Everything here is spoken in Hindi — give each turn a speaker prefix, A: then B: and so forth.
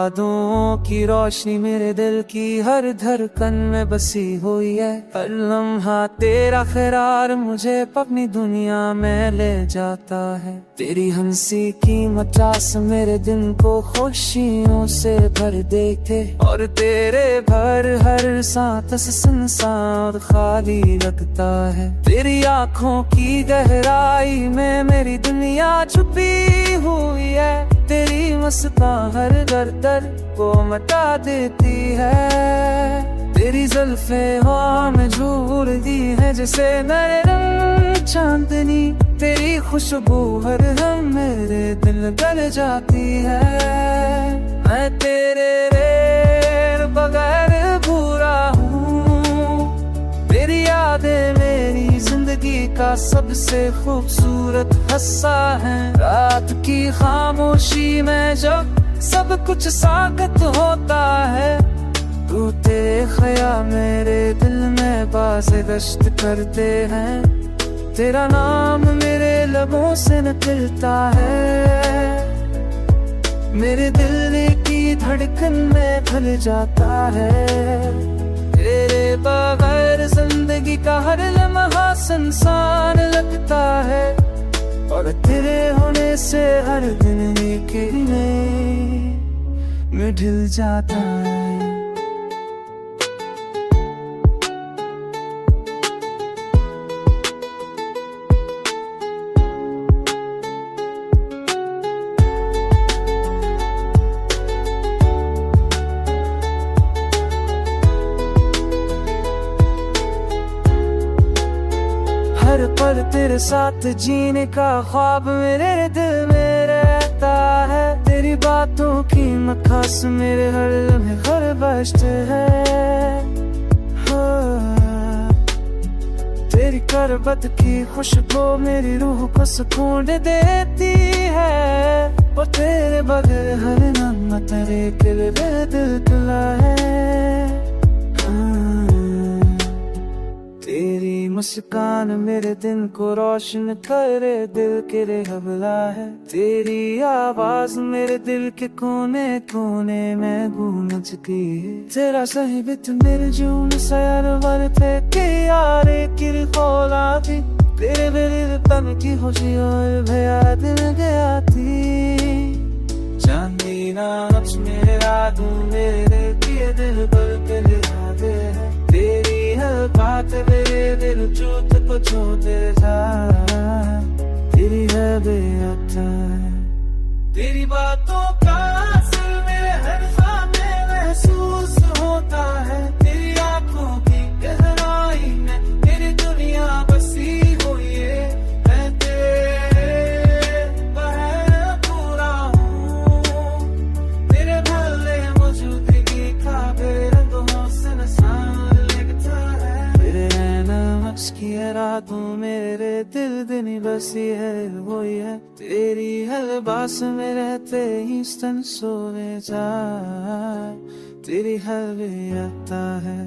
A: यादों की रोशनी मेरे दिल की हर धड़कन में बसी हुई है। हर लम्हा तेरा क़रार मुझे अपनी दुनिया में ले जाता है। तेरी हंसी की मचास मेरे दिन को खुशियों से भर देते, और तेरे भर हर सांस सुनसान खाली लगता है। तेरी आँखों की गहराई में मेरी दुनिया छुपी हुई है। तेरी मुस्कान हर दर्द को मिटा देती है। तेरी जुल्फे हवा में झूल दी है जैसे नए रंग चांदनी। तेरी खुशबू हर दम मेरे दिल गल जाती है। मैं तेरे रे बगैर भूरा हूँ। तेरी यादें मेरी जिंदगी का सबसे खूबसूरत हिस्सा है। रात की खामोशी में जब सब कुछ साकत होता है, तू तेरे ख्याल मेरे दिल में बाज़ गश्त करते हैं। तेरा नाम मेरे लबों से निकलता है, मेरे दिल की धड़कन में ढल जाता है। तेरे बगैर जिंदगी का हर लम्हा सुनसान लगता है, और तेरे होने से हर दिन एक में ढल जाता है। हर पल तेरे साथ जीने का ख्वाब मेरे दिल में रहता है। तेरी बातों की मखास मेरे हर लम्हे हर बश्त है। तेरी करबत की खुशबू मेरी रूह को सुकून देती है। वो तेरे बगैर हर लम्हा तेरे दिल तुला है। तेरी मुस्कान मेरे दिन को रोशन करे, दिल के रहबला है। तेरी आवाज मेरे दिल के कोने कोने में गूंजती है। तेरा साहिबित मेरे जून सयार वर पे के यारे किर खोला थी। तेरे मेरे तन की खुशी और भया दिल गया थी। चांदी ना नक्श मेरे रातों मेरे दिए दिल पर तेरे यादें हैं। तेरी हर बात मेरे दिल चूत को छोड़े जा। तेरी है बेअता है, तेरी बातों का असर मेरे हर सांस में महसूस होता है। तेरी आँखों की गहराई में तेरी दुनिया बसी हुई है। मैं तेरे बगैर पूरा हूँ। तेरे भले मौजूदगी का बेरंग हौसला सान लगता है। तेरे नक्श की रातों मेरे दिल दिनी बसी है वही है। तेरी हर बास में रहते ही स्तन सोए जा। तेरी हर वे आता है।